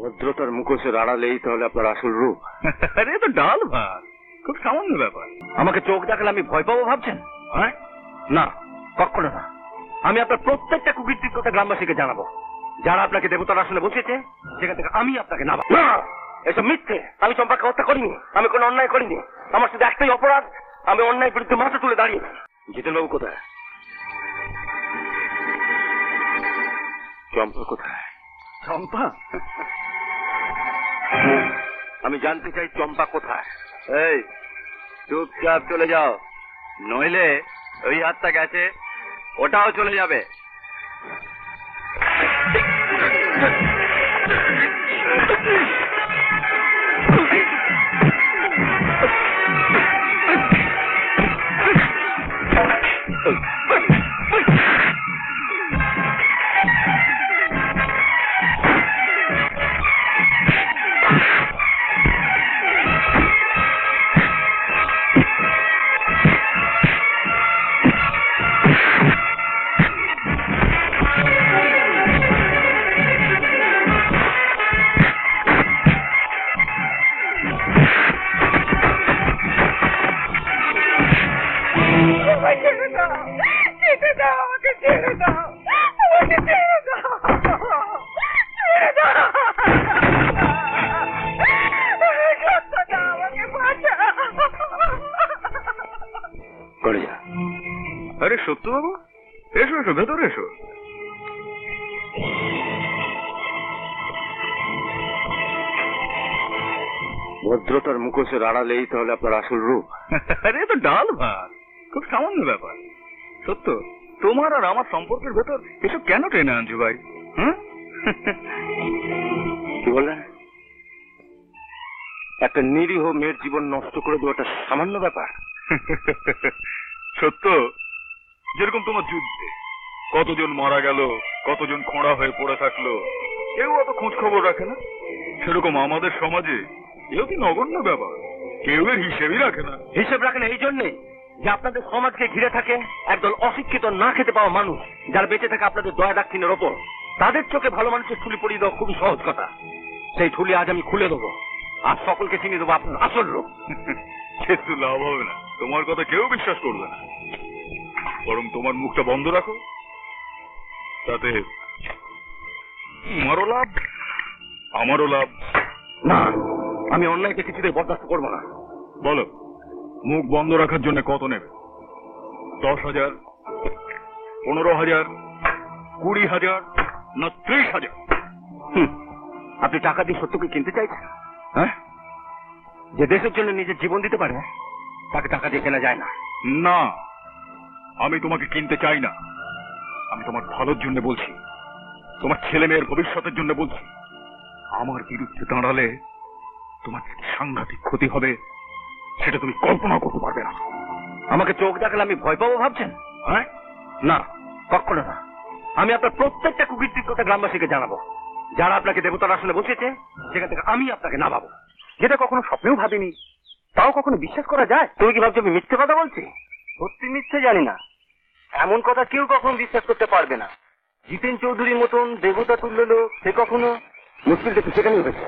ভদ্রতার মুখোশের আড়ালেই তাহলে আপনার আসল রূপ। আরে তো ডাল ভাত, খুব সামান্য ব্যাপার। আমাকে চোখ দেখালে আমি ভয় পাবো ভাবছেন? হ্যাঁ, না, কখনো না। আমি আপনার প্রত্যেকটা কুকীর্তির কথা গ্রামবাসীকে জানাবো। যারা আপনাকে দেবতার আসনে বসিয়েছে সেখান থেকে আমি আপনাকে নামাবো। না, এসব মিথ্যে। আমি চম্পাকে হত্যা করিনি, আমি কোনো অন্যায় করিনি। আমার শুধু একটাই অপরাধ, আমি অন্যায় বিরুদ্ধে মাথা তুলে দাঁড়িয়ে। জিতেন বাবু কোথায়? চম্পা কোথায়? চম্পা? আমি জানতে চাই চম্পা কোথায়। এই, চুপচাপ চলে যাও, নইলে ওই হাতটা গেছে, ওটাও চলে যাবে। আরে সত্য বাবু, এসো এসো, ভেতরে এসো। ভদ্রতার মুখোশের আড়ালেই তাহলে আপনার আসল রূপ। আরে তো ডাল ভাত, খুব সামান্য ব্যাপার। সত্য, তোমার আর আমার সম্পর্কের ভেতর এসব কেন টেনে আনছো ভাই? হ্যাঁ, কি বললেন? একটা নিরীহ মেয়ের জীবন নষ্ট করে দেওয়াটা সামান্য ব্যাপার? সত্য, যেরকম তোমার যুদ্ধে কতজন মারা গেল, কতজন খোঁড়া হয়ে পড়ে থাকলো, কেউ অত খোঁজ খবর রাখে না, সেরকম আমাদের সমাজে এও কি নগণ্য ব্যাপার, কেউ এর হিসেবই রাখে না। হিসেব রাখেন এই জন্যই যে আপনাদের সমাজকে ঘিরে থাকে একদল অশিক্ষিত না খেতে পাওয়া মানুষ, যারা বেঁচে থাকে আপনাদের দয়া দাক্ষিণ্যের ওপর। তাদের চোখে ভালো মানুষের ঠুলি পরিয়ে দেওয়া খুবই সহজ কথা। সেই ঠুলি আজ আমি খুলে দেবো, আর সকলকে চিনিয়ে দেবো আপনার আসল রূপ। কিন্তু লাভ হবে না, তোমার কথা কেউ বিশ্বাস করবে না। বরং তোমার মুখটা বন্ধ রাখো, তাতে তোমারও লাভ, আমারও লাভ। না, আমি অন্যায়কে কিছুতেই বরদাস্ত করবো না। বলো, মুখ বন্ধ রাখার জন্য কত নেবে? 10,000, 15,000, 20,000 না 30,000? আপনি টাকা দিয়ে সত্যকে কিনতে চাইছেন? হ্যাঁ, যে দেশের জন্য নিজের জীবন দিতে পারে তাকে টাকা দিয়ে কেনা যায় না। না, আমি তোমাকে কিনতে চাই না। আমি তোমার ভালোর জন্য বলছি, তোমার ছেলে মেয়ের ভবিষ্যতের জন্য বলছি। আমার বিরুদ্ধে দাঁড়ালে তোমার সাংঘাতিক ক্ষতি হবে, সেটা তুমি কল্পনা করতে পারবে না। আমাকে চোখ দেখালে আমি ভয় পাবো ভাবছেন? হ্যাঁ, না, কখনো না। আমি আপনার প্রত্যেকটা কুকীর্তির কথা গ্রামবাসীকে জানাবো। যারা আপনাকে দেবতার আসনে বসিয়েছে সেখান থেকে আমি আপনাকে নামাবো। যেটা কখনো স্বপ্নেও ভাবিনি, তাও কখনো বিশ্বাস করা যায়? তুমি কি ভাবছো আমি মিথ্যে কথা বলছি? সত্যি মিথ্যে জানি না, এমন কথা কেউ কখনো বিশ্বাস করতে পারবে না। জিতেন চৌধুরীর মতন দেবতা তুল্য লোক সে কখনো। মুশকিলটা তো সেখানেই হয়েছে।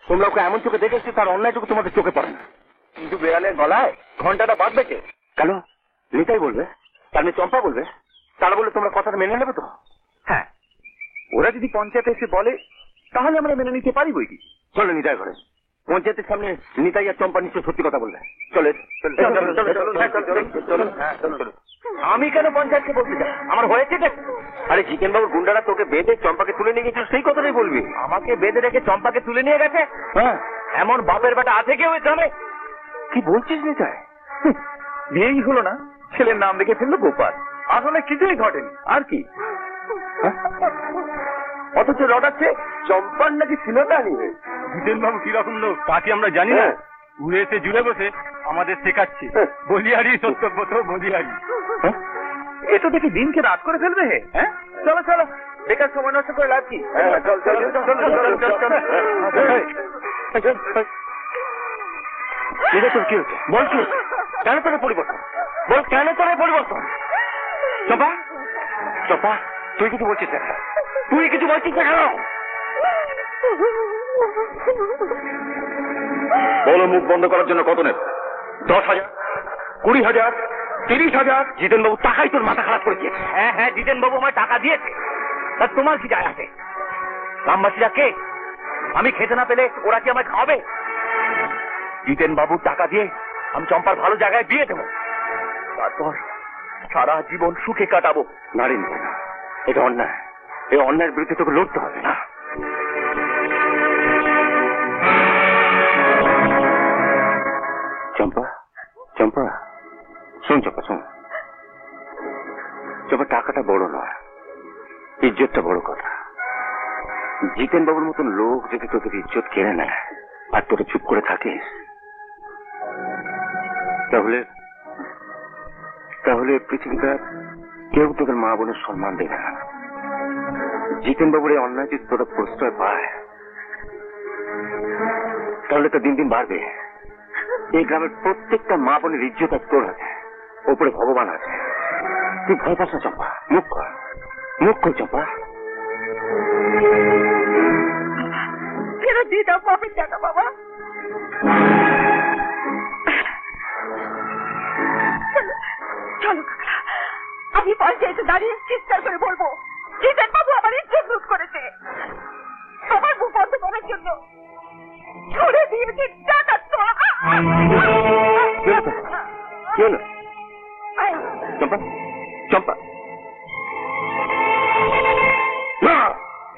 তোমরা ওকে এমন চোখে দেখেছো তার অন্যায়টুকু তোমাদের চোখে পড়ে না। কিন্তু বেড়ালের গলায় ঘন্টাটা বাঁধবে কে? কেন? নিতাই বলবে, তার মেয়ে চম্পা বলবে। তারা বলে তোমরা কথাটা মেনে নেবে তো? হ্যাঁ, ওরা যদি পঞ্চায়েতে এসে বলে তাহলে আমরা মেনে নিতে পারি বই কি। চলো নিতাই ঘরে। পঞ্চায়েতের সামনে নিতাই আর চম্পা নিশ্চয় সত্যি কথা বলবে। চলে আমি কেন পঞ্চায়েতকে বলতে চাই? আমার হয়েছে দেখ। আরে জিতেন বাবুর গুন্ডারা তোকে বেঁধে চম্পাকে তুলে নিয়ে গেছিল, সেই কথাটাই বলবি। আমাকে বেঁধে রেখে চম্পাকে তুলে নিয়ে গেছে? হ্যাঁ, এমন বাপের বেটা আছে কেউ এখানে? কি বলছিস নিতাই? বিয়েই হলো না, ছেলের নাম রেখে ফেললো গোপাল। আসলে কিছুই ঘটেনি। আর কি? অথচ রটাচ্ছে চম্পার নাকি ছিল না নিয়ে। জিতেন বাবু কিরকম লোক তা কি আমরা জানি না? উড়ে এসে জুড়ে বসে আমাদের শেখাচ্ছে বলিয়ারি সত্যব্রত বলিয়ারি। এ তো দেখি দিনকে রাত করে ফেলবে। হ্যাঁ, চলো চলো, বেকার সময় নষ্ট করে লাভ কি? কি হচ্ছে বল? কি কেন তোর পরিবর্তন? বল কেন তোর পরিবর্তন? চম্পা, চম্পা, তুই কিছু বলছিস না? তুই কিছু বলছিস না কেন? বলো, মুখ বন্ধ করার জন্য কত নেবে? 10,000, 20,000, 30,000? জিতেন বাবু টাকাই তোর মাথা খারাপ করেছে। হ্যাঁ হ্যাঁ, জিতেন বাবু আমায় টাকা দিয়েছে, তা তোমার কি যায় আসে? গ্রামবাসীরা কে? আমি খেতে না পেলে ওরা কি আমায় খাওয়াবে? জিতেন বাবুর টাকা দিয়ে আমি চম্পার ভালো জায়গায় বিয়ে দেবো, তারপর সারা জীবন সুখে কাটাবো। নারী নেব না, এটা অন্যায়। এই অন্যায়ের বিরুদ্ধে তোকে লড়তে হবে না। চম্পা, চম্পা, শোন চম্পা, শোন চম্পা, টাকাটা বড় নয়, ইজ্জতটা বড় কথা। জিতেন বাবুর মতন লোক যদি তোদের ইজ্জত কেড়ে নেয় আর তোরা চুপ করে থাকিস, তাহলে তাহলে পৃথিবীতে কেউ তোদের মা বোনের সম্মান দেবে না। জিতেন বাবুর এই অন্যায় যদি তোরা প্রশ্রয় পায়, তাহলে তো দিন দিন বাড়বে। এই গ্রামের প্রত্যেকটা মা বোনের ইজ্জত আজ তোর আছে, ওপরে ভগবান আছে। তুই ভয় পাস না চম্পা, মুখ কর, মুখ কর চম্পা। ফেরত দিয়ে দাও বাপের টাকা বাবা। চলো কাকা, আমি পঞ্চায়েতে দাঁড়িয়ে চিৎকার করে বলবো জিতেন বাবু আমার ইজ্জত লুট করেছে। তোমার মুখ বন্ধ করার জন্য ছুড়ে দিয়েছে টাকা। কি হলো চম্পা, চম্পা? না,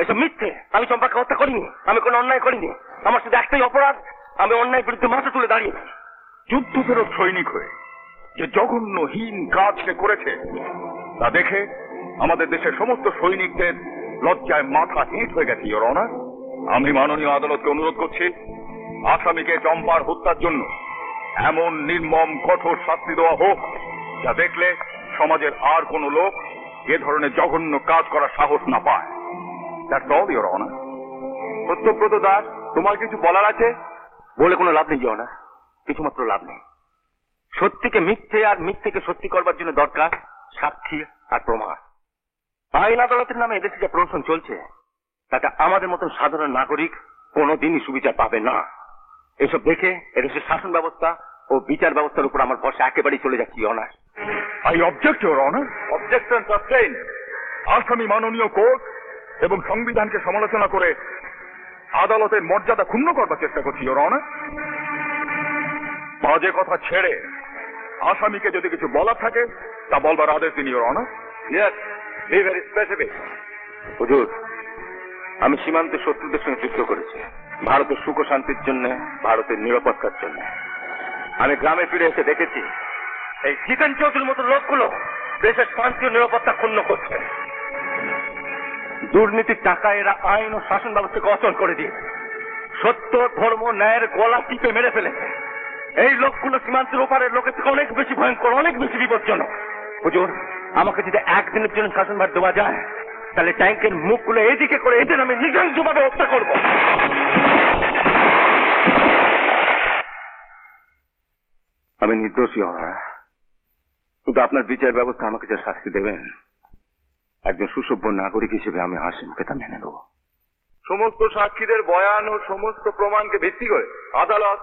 এসব মিথ্যে। আমি চম্পাকে হত্যা করিনি, আমি কোনো অন্যায় করিনি। আমার শুধু একটাই অপরাধ, আমি অন্যায় বিরুদ্ধে মাথা তুলে দাঁড়িয়েছি। যুদ্ধ ফেরত সৈনিক হয়ে যে জঘন্যহীন কাজ সে করেছে তা দেখে আমাদের দেশের সমস্ত সৈনিকদের লজ্জায় মাথা হেঁট হয়ে গেছে। ইওর অনার, আমি মাননীয় আদালতকে অনুরোধ করছি, আসামিকে চম্পার হত্যার জন্য এমন নির্মম কঠোর শাস্তি দেওয়া হোক যা দেখলে সমাজের আর কোন লোক এ ধরনের জঘন্য কাজ করার সাহস না পায়। That's all your honour. Satyabrata Das, তোমার কিছু বলার আছে? বলে কোনো লাভ নেই না, কিছুমাত্র লাভ নেই। সত্যিকে মিথ্যে আর মিথ্যেকে সত্যি করবার জন্য দরকার সাক্ষী আর প্রমাণ। আইন আদালতের নামে এদেশে যা প্রহসন চলছে, তাতে আমাদের মতন সাধারণ নাগরিক কোনোদিনই সুবিচার পাবে না। এসব দেখে এদেশের শাসন ব্যবস্থা ও বিচার ব্যবস্থার উপর আমার ভরসা একেবারেই চলে যাচ্ছে। Honour, I object your honour. Objection sustain. আসামি মাননীয় কোর্ট এবং সংবিধানকে সমালোচনা করে আদালতের মর্যাদা ক্ষুণ্ণ করবার চেষ্টা করছি ইওর অনার। বাজে কথা ছেড়ে আসামিকে যদি কিছু বলার থাকে তা বলবার আদেশ দিন your honour. Yes, be very specific. হুজুর, আমি সীমান্তে শত্রুদের সঙ্গে যুদ্ধ করেছি, ভারতের সুখ ও শান্তির জন্য, ভারতের নিরাপত্তার জন্য। আমি গ্রামে ফিরে এসে দেখেছি এই জিতেন চৌধুরীর মতো লোকগুলো দেশের শান্তি ও নিরাপত্তা ক্ষুণ্ণ করছে। দুর্নীতির টাকা এরা আইন ও শাসন ব্যবস্থাকে অচল করে দিয়ে সত্য, ধর্ম, ন্যায়ের গলা টিপে মেরে ফেলেছে। এই লোকগুলো সীমান্তের ওপারের লোকের থেকে অনেক বেশি ভয়ঙ্কর, অনেক বেশি বিপজ্জনক। হুজুর, আমাকে যদি একদিনের জন্য শাসনভার দেওয়া যায়, তাহলে ট্যাঙ্কের মুখগুলো এদিকে করে এদের আমি নৃশংসভাবে হত্যা করব। আমি নির্দোষী হওয়া, কিন্তু আপনার বিচার ব্যবস্থা আমাকে যা শাস্তি দেবেন, একজন সুসভ্য নাগরিক হিসেবে আমি হাসি মুখে তা মেনে নেব। সমস্ত সাক্ষীদের বয়ান ও সমস্ত প্রমাণকে ভিত্তি করে আদালত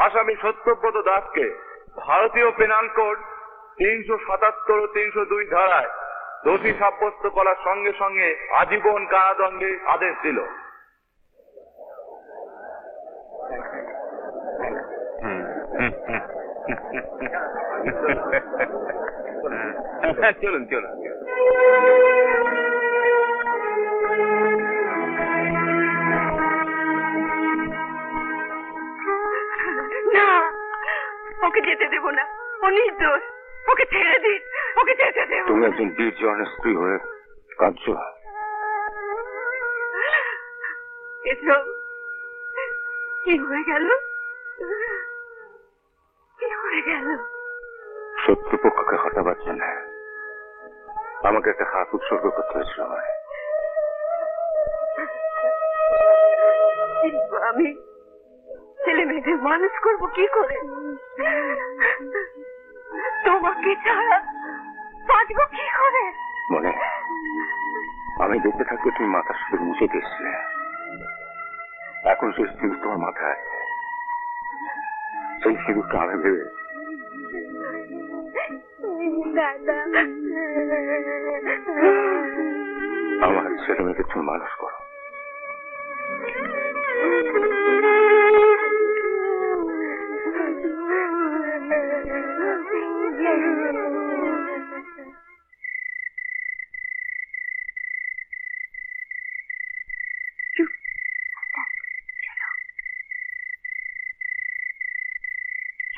আসামি সত্যব্রত দাসকে ভারতীয় পেনাল কোড 377 ও 302 ধারায় দোষী সাব্যস্ত করার সঙ্গে সঙ্গে আজীবন কারাদণ্ডের আদেশ দিল। চলুন চলুন। না, ওকে যেতে দেব না, ও নির্দোষ। ওকে ছেড়ে দিন, ওকে যেতে দেব। তুমি একজন বীর জওয়ানের স্ত্রী হয়ে কাঁদছো। এসব কি হয়ে গেল? কি হয়ে গেল? শত্রুপক্ষকে হটাবার জন্য আমাকে একটা হাত উৎসর্গ করতে হয়েছিল। কিন্তু আমি ছেলে মেয়েদের মানুষ করবো কি করে? তোমাকে ছাড়া বাঁচবো কি করে? মনে আমি দেখতে থাকতে তুমি মাথার সুযোগ মুছে দিয়েছিলে, এখন সেই সিঁদুর তোমার মাথায়, সেই সিঁদুরটা আমি ভেবে দাদা, আমার ছেলে মেয়েকে তুমি মানুষ করো।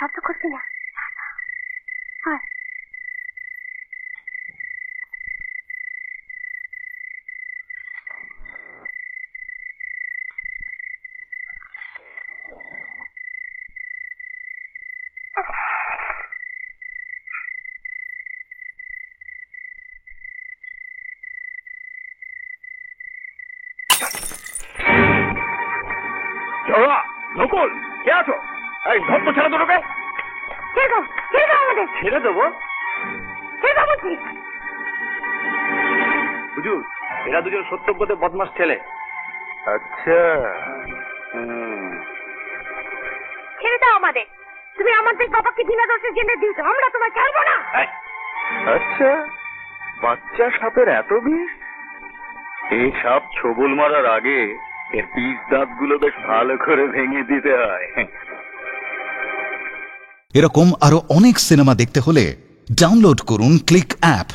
শব্দ করতে না। হয় জয়া, নকুল, কে আছো? এই ধর তো, ছেড়ে দুটোকে। ছেড়ে দাও আমাদের, ছেড়ে দেবো? ছেড়ে দাও বলছি। হুজুর, এরা দুজন সত্যব্রত বদমাস ছেলে। আচ্ছা, ছেড়ে দাও আমাদের। তুমি আমাদের বাবাকে বিনা দোষে জেনে দিয়েছো, আমরা তোমায় ছাড়বো না। আচ্ছা, বাচ্চা সাপের এত বিষ? এই সাপ ছবল মারার আগে এর পিস দাঁতগুলো বেশ ভালো করে ভেঙে দিতে হয়। এরকম আরো অনেক সিনেমা দেখতে হলে ডাউনলোড করুন ক্লিক অ্যাপ।